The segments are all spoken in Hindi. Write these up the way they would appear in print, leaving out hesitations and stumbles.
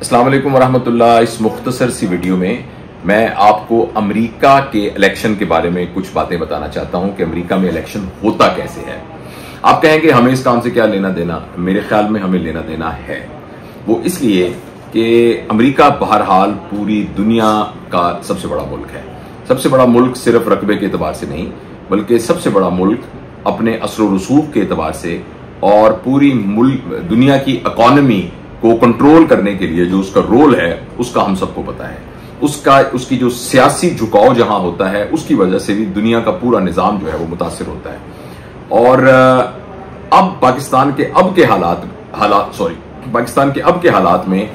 अस्सलाम वालेकुम वरहमतुल्लाह। इस मुख्तसर सी वीडियो में मैं आपको अमेरिका के इलेक्शन के बारे में कुछ बातें बताना चाहता हूं कि अमेरिका में इलेक्शन होता कैसे है। आप कहेंगे हमें इस काम से क्या लेना देना। मेरे ख्याल में हमें लेना देना है। वो इसलिए कि अमेरिका बहरहाल पूरी दुनिया का सबसे बड़ा मुल्क है। सबसे बड़ा मुल्क सिर्फ रकबे के एतबार से नहीं, बल्कि सबसे बड़ा मुल्क अपने असर व रसूख के एतबार से और पूरी दुनिया की इकॉनमी को कंट्रोल करने के लिए जो उसका रोल है उसका हम सबको पता है। उसकी जो सियासी झुकाव जहां होता है उसकी वजह से भी दुनिया का पूरा निजाम जो है वो मुतासिर होता है। और अब पाकिस्तान के अब के हालात में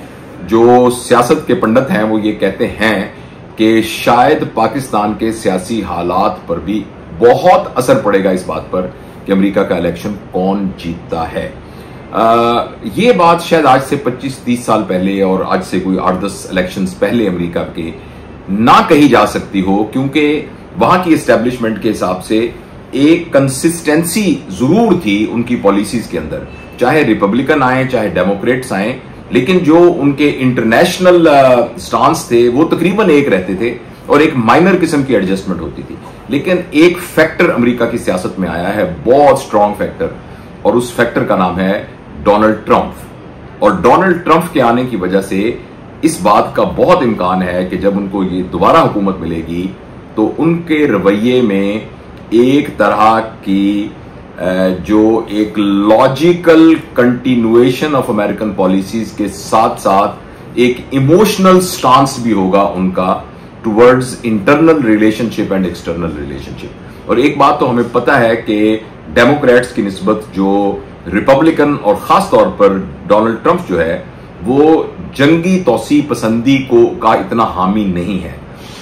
जो सियासत के पंडित हैं वो ये कहते हैं कि शायद पाकिस्तान के सियासी हालात पर भी बहुत असर पड़ेगा इस बात पर कि अमेरिका का इलेक्शन कौन जीतता है। ये बात शायद आज से 25-30 साल पहले और आज से कोई 8-10 इलेक्शंस पहले अमेरिका के ना कही जा सकती हो, क्योंकि वहां की एस्टेब्लिशमेंट के हिसाब से एक कंसिस्टेंसी जरूर थी उनकी पॉलिसीज के अंदर, चाहे रिपब्लिकन आए चाहे डेमोक्रेट्स आए, लेकिन जो उनके इंटरनेशनल स्टांस थे वो तकरीबन एक रहते थे और एक माइनर किस्म की एडजस्टमेंट होती थी। लेकिन एक फैक्टर अमेरिका की सियासत में आया है, बहुत स्ट्रांग फैक्टर, और उस फैक्टर का नाम है डोनाल्ड ट्रंप। और डोनाल्ड ट्रंप के आने की वजह से इस बात का बहुत इम्कान है कि जब उनको ये दोबारा हुकूमत मिलेगी तो उनके रवैये में एक तरह की जो एक logical continuation of American policies के साथ साथ एक इमोशनल स्टांस भी होगा उनका towards internal relationship and external relationship. और एक बात तो हमें पता है कि डेमोक्रेट्स की निस्बत जो रिपब्लिकन और खास तौर पर डोनाल्ड ट्रंप जो है वो जंगी तौसी पसंदी का इतना हामी नहीं है।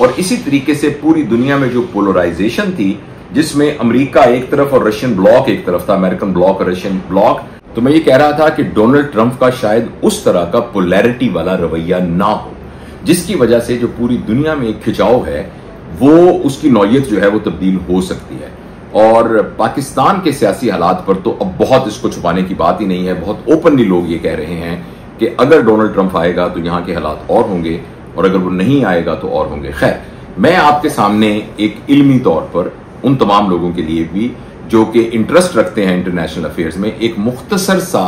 और इसी तरीके से पूरी दुनिया में जो पोलराइजेशन थी जिसमें अमेरिका एक तरफ और रशियन ब्लॉक एक तरफ था, अमेरिकन ब्लॉक और रशियन ब्लॉक, तो मैं ये कह रहा था कि डोनाल्ड ट्रंप का शायद उस तरह का पोलैरिटी वाला रवैया ना हो जिसकी वजह से जो पूरी दुनिया में एक खिंचाव है वो उसकी नौयत जो है वो तब्दील हो सकती है। और पाकिस्तान के सियासी हालात पर तो अब बहुत इसको छुपाने की बात ही नहीं है। बहुत ओपनली लोग ये कह रहे हैं कि अगर डोनाल्ड ट्रंप आएगा तो यहां के हालात और होंगे और अगर वो नहीं आएगा तो और होंगे। खैर, मैं आपके सामने एक इल्मी तौर पर उन तमाम लोगों के लिए भी जो कि इंटरेस्ट रखते हैं इंटरनेशनल अफेयर्स में एक मुख्तसर सा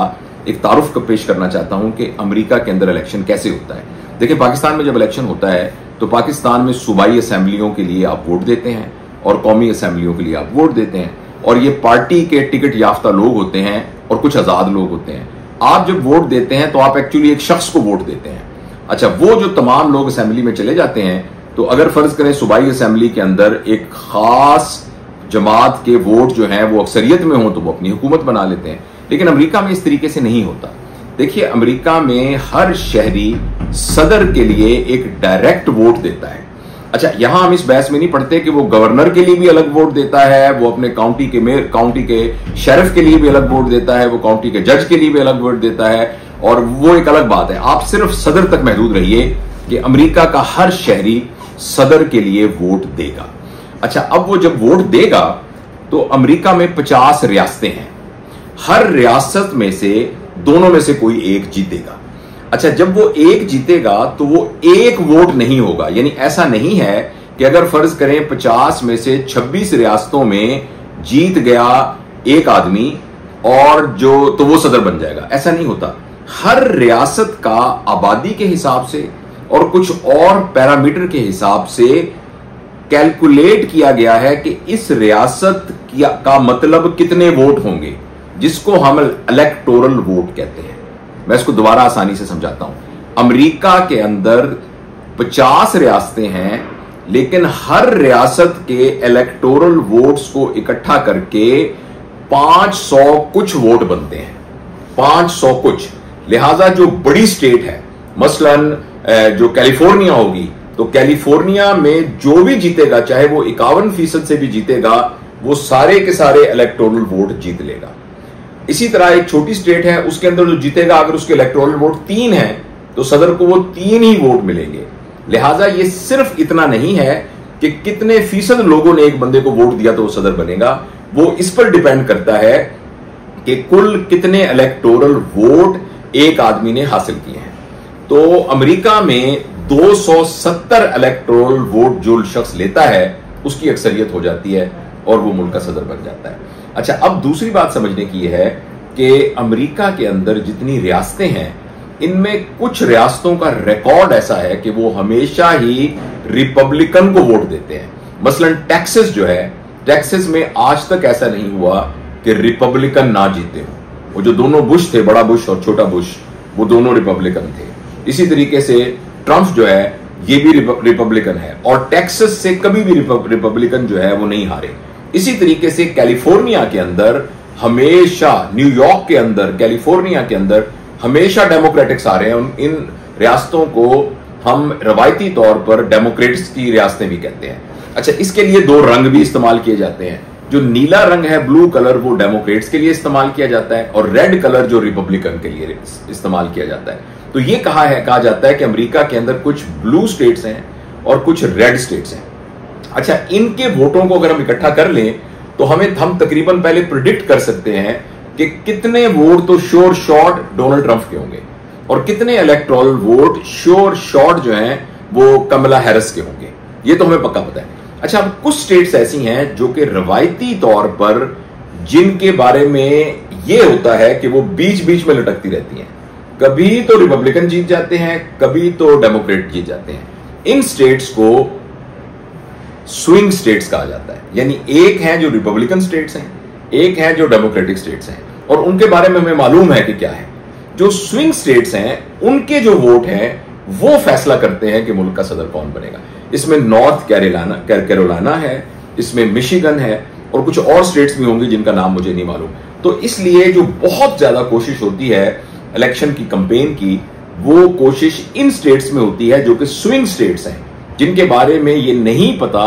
एक तारुफ को पेश करना चाहता हूं कि अमेरिका के अंदर इलेक्शन कैसे होता है। देखिए, पाकिस्तान में जब इलेक्शन होता है तो पाकिस्तान में सूबाई असेंबलियों के लिए आप वोट देते हैं और कौमी असेंबलियों के लिए आप वोट देते हैं, और ये पार्टी के टिकट याफ्ता लोग होते हैं और कुछ आजाद लोग होते हैं। आप जब वोट देते हैं तो आप एक्चुअली एक शख्स को वोट देते हैं। अच्छा, वो जो तमाम लोग असेंबली में चले जाते हैं तो अगर फर्ज करें सूबाई असेंबली के अंदर एक खास जमात के वोट जो हैं वो अक्सरियत में हो तो वो अपनी हुकूमत बना लेते हैं। लेकिन अमेरिका में इस तरीके से नहीं होता। देखिए, अमेरिका में हर शहरी सदर के लिए एक डायरेक्ट वोट देता है। अच्छा, यहां हम इस बहस में नहीं पढ़ते कि वो गवर्नर के लिए भी अलग वोट देता है, वो अपने काउंटी के मेयर, काउंटी के शेरिफ के लिए भी अलग वोट देता है, वो काउंटी के जज के लिए भी अलग वोट देता है, और वो एक अलग बात है। आप सिर्फ सदर तक महदूद रहिए कि अमेरिका का हर शहरी सदर के लिए वोट देगा। अच्छा, अब वो जब वोट देगा तो अमेरिका में 50 रियासतें हैं, हर रियासत में से दोनों में से कोई एक जीतेगा। अच्छा, जब वो एक जीतेगा तो वो एक वोट नहीं होगा, यानी ऐसा नहीं है कि अगर फर्ज करें 50 में से 26 रियासतों में जीत गया एक आदमी और तो वो सदर बन जाएगा, ऐसा नहीं होता। हर रियासत का आबादी के हिसाब से और कुछ और पैरामीटर के हिसाब से कैलकुलेट किया गया है कि इस रियासत का मतलब कितने वोट होंगे, जिसको हम इलेक्टोरल वोट कहते हैं। मैं इसको दोबारा आसानी से समझाता हूं। अमेरिका के अंदर 50 रियासतें हैं, लेकिन हर रियासत के इलेक्टोरल वोट्स को इकट्ठा करके 500 कुछ वोट बनते हैं, 500 कुछ। लिहाजा जो बड़ी स्टेट है, मसलन जो कैलिफोर्निया होगी, तो कैलिफोर्निया में जो भी जीतेगा, चाहे वो 51% से भी जीतेगा, वो सारे के सारे इलेक्टोरल वोट जीत लेगा। इसी तरह एक छोटी स्टेट है, उसके अंदर जो जीतेगा, अगर उसके इलेक्टोरल वोट 3 है तो सदर को वो 3 ही वोट मिलेंगे। लिहाजा ये सिर्फ इतना नहीं है कि कितने फीसद लोगों ने एक बंदे को वोट दिया तो वो सदर बनेगा, वो इस पर डिपेंड करता है कि कुल कितने इलेक्टोरल वोट एक आदमी ने हासिल किए हैं। तो अमेरिका में 270 इलेक्टोरल वोट जो शख्स लेता है उसकी अक्सरियत हो जाती है और वो मुल्क का सदर बन जाता है। अच्छा, अब दूसरी बात समझने की यह है कि अमेरिका के अंदर जितनी रियासतें हैं, इनमें कुछ रियासतों का रिकॉर्ड ऐसा है कि वो हमेशा ही रिपब्लिकन को वोट देते हैं। मसलन टेक्सास जो है, टेक्सास में आज तक ऐसा नहीं हुआ कि रिपब्लिकन ना जीते हो। वो जो दोनों बुश थे, बड़ा बुश और छोटा बुश, वो दोनों रिपब्लिकन थे। इसी तरीके से ट्रंप जो है ये भी रिपब्लिकन है और टेक्सास से कभी भी रिपब्लिकन जो है वो नहीं हारे। इसी तरीके से कैलिफोर्निया के अंदर हमेशा, न्यूयॉर्क के अंदर, कैलिफोर्निया के अंदर हमेशा डेमोक्रेटिक्स आ रहे हैं। इन रियासतों को हम रवायती तौर पर डेमोक्रेट्स की रियासतें भी कहते हैं। अच्छा, इसके लिए दो रंग भी इस्तेमाल किए जाते हैं। जो नीला रंग है, ब्लू कलर, वो डेमोक्रेट्स के लिए इस्तेमाल किया जाता है और रेड कलर जो रिपब्लिकन के लिए इस्तेमाल किया जाता है। तो ये कहा जाता है कि अमेरिका के अंदर कुछ ब्लू स्टेट्स हैं और कुछ रेड स्टेट्स हैं। अच्छा, इनके वोटों को अगर हम इकट्ठा कर लें तो हम तकरीबन पहले प्रिडिक्ट कर सकते हैं कि कितने वोट तो श्योर शॉट डोनाल्ड ट्रंप के होंगे और कितने इलेक्टोरल वोट श्योर शॉट जो हैं वो कमला हैरिस के होंगे। ये तो हमें पक्का पता है। अच्छा, अब कुछ स्टेट्स ऐसी हैं जो कि रवायती तौर पर जिनके बारे में ये होता है कि वो बीच बीच में लटकती रहती हैं। कभी तो रिपब्लिकन जीत जाते हैं, कभी तो डेमोक्रेट जीत जाते हैं। इन स्टेट्स को स्विंग स्टेट्स कहा जाता है। यानी एक है जो रिपब्लिकन स्टेट्स हैं, एक है जो डेमोक्रेटिक स्टेट्स हैं और उनके बारे में हमें मालूम है कि क्या है। जो स्विंग स्टेट्स हैं उनके जो वोट हैं वो फैसला करते हैं कि मुल्क का सदर कौन बनेगा। इसमें नॉर्थ कैरोलिना है, इसमें मिशिगन है और कुछ और स्टेट्स भी होंगी जिनका नाम मुझे नहीं मालूम। तो इसलिए जो बहुत ज्यादा कोशिश होती है इलेक्शन की कैंपेन की, वो कोशिश इन स्टेट्स में होती है जो कि स्विंग स्टेट्स हैं, जिनके बारे में ये नहीं पता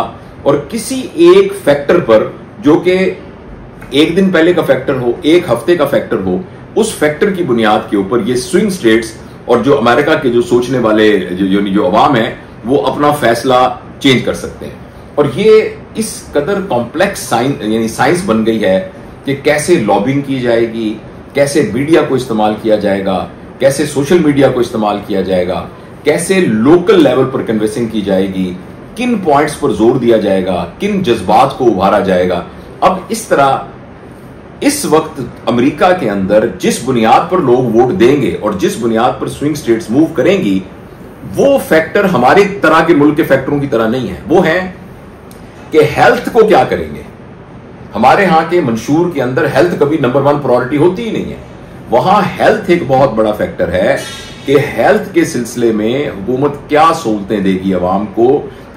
और किसी एक फैक्टर पर, जो कि एक दिन पहले का फैक्टर हो, एक हफ्ते का फैक्टर हो, उस फैक्टर की बुनियाद के ऊपर ये स्विंग स्टेट्स और जो अमेरिका के जो सोचने वाले जो अवाम है वो अपना फैसला चेंज कर सकते हैं। और ये इस कदर कॉम्प्लेक्स साइंस बन गई है कि कैसे लॉबिंग की जाएगी, कैसे मीडिया को इस्तेमाल किया जाएगा, कैसे सोशल मीडिया को इस्तेमाल किया जाएगा, कैसे लोकल लेवल पर कन्वेंसिंग की जाएगी, किन पॉइंट्स पर जोर दिया जाएगा, किन जज्बात को उभारा जाएगा। अब इस तरह इस वक्त अमेरिका के अंदर जिस बुनियाद पर लोग वोट देंगे और जिस बुनियाद पर स्विंग स्टेट्स मूव करेंगी, वो फैक्टर हमारी तरह के मुल्क के फैक्टरों की तरह नहीं है। वो है कि हेल्थ को क्या करेंगे। हमारे यहां के मंशूर के अंदर हेल्थ कभी नंबर 1 प्रायोरिटी होती ही नहीं है। वहां हेल्थ एक बहुत बड़ा फैक्टर है कि हेल्थ के सिलसिले में हुकूमत क्या सहूलतें देगी अवाम को,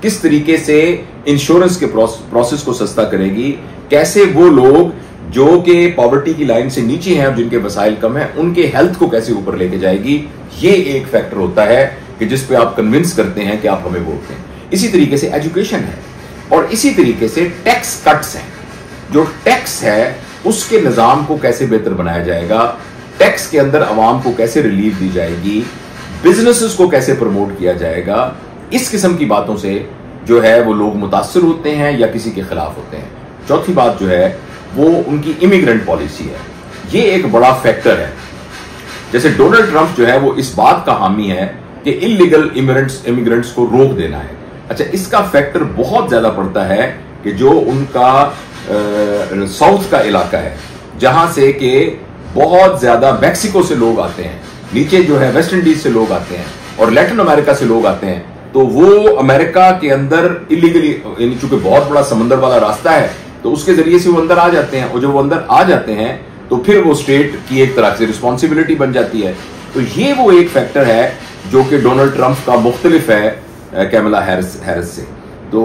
किस तरीके से इंश्योरेंस के प्रोसेस को सस्ता करेगी, कैसे वो लोग जो कि पॉवर्टी की लाइन से नीचे हैं और जिनके वसाइल कम है, उनके हेल्थ को कैसे ऊपर लेके जाएगी। ये एक फैक्टर होता है कि जिस पे आप कन्विंस करते हैं कि आप हमें वोट दें। इसी तरीके से एजुकेशन है और इसी तरीके से टैक्स कट्स हैं। जो टैक्स है उसके निजाम को कैसे बेहतर बनाया जाएगा, टैक्स के अंदर अवाम को कैसे रिलीफ दी जाएगी, बिजनेसेस को कैसे प्रमोट किया जाएगा, इस किस्म की बातों से जो है वो लोग मुतासर होते हैं या किसी के खिलाफ होते हैं। चौथी बात जो है वो उनकी इमिग्रेंट पॉलिसी है। ये एक बड़ा फैक्टर है। जैसे डोनाल्ड ट्रंप जो है वो इस बात का हामी है कि इलीगल इमिग्रेंट्स को रोक देना है। अच्छा, इसका फैक्टर बहुत ज्यादा पड़ता है कि जो उनका साउथ का इलाका है, जहां से कि बहुत ज्यादा मैक्सिको से लोग आते हैं, नीचे जो है वेस्ट इंडीज से लोग आते हैं और लैटिन अमेरिका से लोग आते हैं, तो वो अमेरिका के अंदर इलीगली, यानी चूंकि बहुत बड़ा समंदर वाला रास्ता है तो उसके जरिए से वो अंदर आ जाते हैं और जब वो अंदर आ जाते हैं तो फिर वो स्टेट की एक तरह से रिस्पॉन्सिबिलिटी बन जाती है। तो ये वो एक फैक्टर है जो कि डोनाल्ड ट्रंप का मुख्तलिफ है कैमला हैरिस से। तो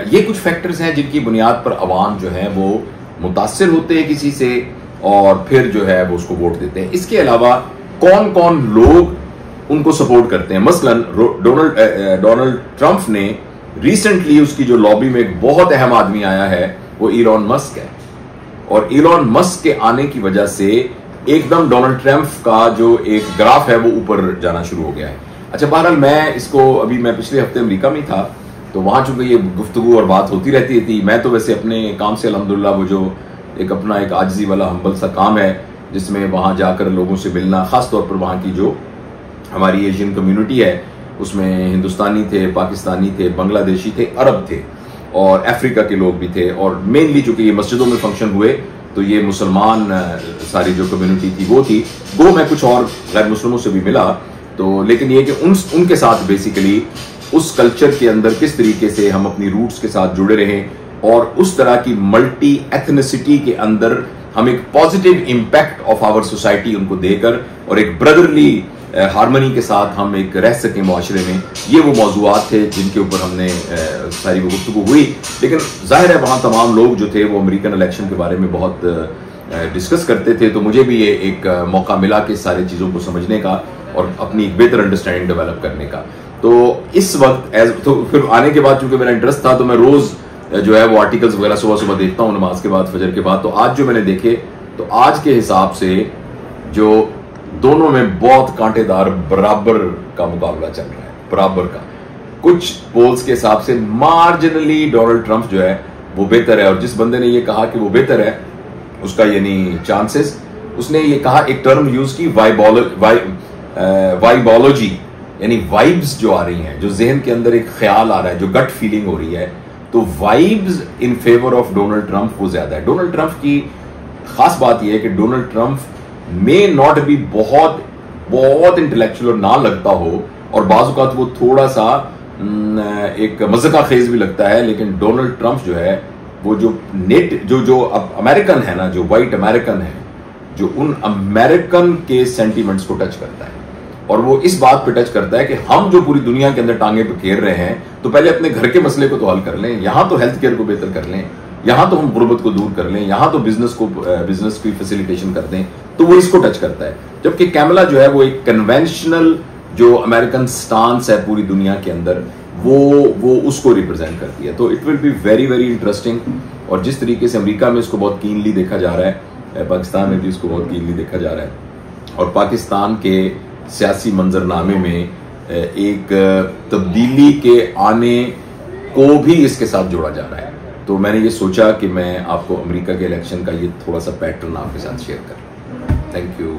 ये कुछ फैक्टर्स हैं जिनकी बुनियाद पर अवाम जो है वो मुतासिर होते हैं किसी से और फिर जो है वो उसको वोट देते हैं। इसके अलावा कौन कौन लोग उनको सपोर्ट करते हैं। मसलन डोनाल्ड ट्रंप ने रिसेंटली उसकी जो लॉबी में एक बहुत अहम आदमी आया है वो इलॉन मस्क है और इलॉन मस्क के आने की वजह से एकदम डोनाल्ड ट्रंप का जो एक ग्राफ है वो ऊपर जाना शुरू हो गया है। अच्छा, बहरहाल मैं पिछले हफ्ते अमेरिका में था तो वहां चूंकि ये गुफ्तगू और बात होती रहती थी। मैं तो वैसे अपने काम से अल्हम्दुलिल्लाह वो जो अपना एक आजिजी वाला हम्बल सा काम है जिसमें वहां जाकर लोगों से मिलना, खासतौर पर वहां की जो हमारी एशियन कम्युनिटी है उसमें हिंदुस्तानी थे, पाकिस्तानी थे, बांग्लादेशी थे, अरब थे और अफ्रीका के लोग भी थे। और मेनली चूंकि ये मस्जिदों में फंक्शन हुए तो ये मुसलमान सारी जो कम्युनिटी थी वो थी। वो मैं कुछ और गैर मुस्लिमों से भी मिला, तो लेकिन ये कि उनके साथ बेसिकली उस कल्चर के अंदर किस तरीके से हम अपनी रूट्स के साथ जुड़े रहें और उस तरह की मल्टी एथनिसिटी के अंदर हम एक positive impact of our society उनको देकर और एक ब्रदरली हार्मनी के साथ हम एक रह सकें मुआशरे में, ये वो मौजूआत थे जिनके ऊपर हमने सारी वो गुफ्तगू हुई। लेकिन जाहिर है वहाँ तमाम लोग जो थे वो अमेरिकन इलेक्शन के बारे में बहुत डिस्कस करते थे, तो मुझे भी ये एक मौका मिला कि सारी चीज़ों को समझने का और अपनी एक बेहतर अंडरस्टैंडिंग डेवलप करने का। तो इस वक्त तो फिर आने के बाद चूंकि मेरा इंटरेस्ट था तो मैं रोज़ जो है वो आर्टिकल्स वगैरह सुबह सुबह देखता हूँ नमाज के बाद, फजर के बाद। तो आज जो मैंने देखे तो आज के हिसाब से जो दोनों में बहुत कांटेदार बराबर का मुकाबला चल रहा है, बराबर का। कुछ पोल्स के हिसाब से मार्जिनली डोनाल्ड ट्रंप जो है वो बेहतर है, और जिस बंदे ने ये कहा कि वो बेहतर है उसका यानी चांसेस, उसने ये कहा, एक टर्म यूज की वाइबोलॉजी, यानी वाइब्स जो आ रही हैं, जो जहन के अंदर एक ख्याल आ रहा है, जो गट फीलिंग हो रही है, तो vibes in favour of Donald Trump वो ज्यादा है। डोनाल्ड ट्रंप की खास बात यह है कि डोनाल्ड ट्रंप मे नॉट भी बहुत इंटेलेक्चुअल ना लगता हो, और बाज़ वो थोड़ा सा एक मज़ाक़ खेज भी लगता है, लेकिन डोनाल्ड ट्रंप जो है वो जो जो अब अमेरिकन है ना, जो वाइट अमेरिकन है, जो उन अमेरिकन के सेंटीमेंट्स को टच करता है, और वो इस बात पे टच करता है कि हम जो पूरी दुनिया के अंदर टांगे पे घेर रहे हैं, तो पहले अपने घर के मसले को तो हल कर लें, यहां तो हेल्थ केयर को बेहतर कर लें, यहां तो हम गुर्बत को दूर कर लें, यहां तो बिजनेस की फैसिलिटेशन कर दें, तो वो इसको टच करता है। जबकि कैमला जो है वो एक कन्वेंशनल जो अमेरिकन स्टांस है पूरी दुनिया के अंदर, वो उसको रिप्रेजेंट करती है। तो it will be very very interesting, और जिस तरीके से अमेरिका में इसको बहुत कीनली देखा जा रहा है, पाकिस्तान में भी इसको बहुत कीनली देखा जा रहा है, और पाकिस्तान के सियासी मंजरनामे में एक तब्दीली के आने को भी इसके साथ जोड़ा जा रहा है। तो मैंने ये सोचा कि मैं आपको अमेरिका के इलेक्शन का ये थोड़ा सा पैटर्न आपके साथ शेयर करूं। Thank you.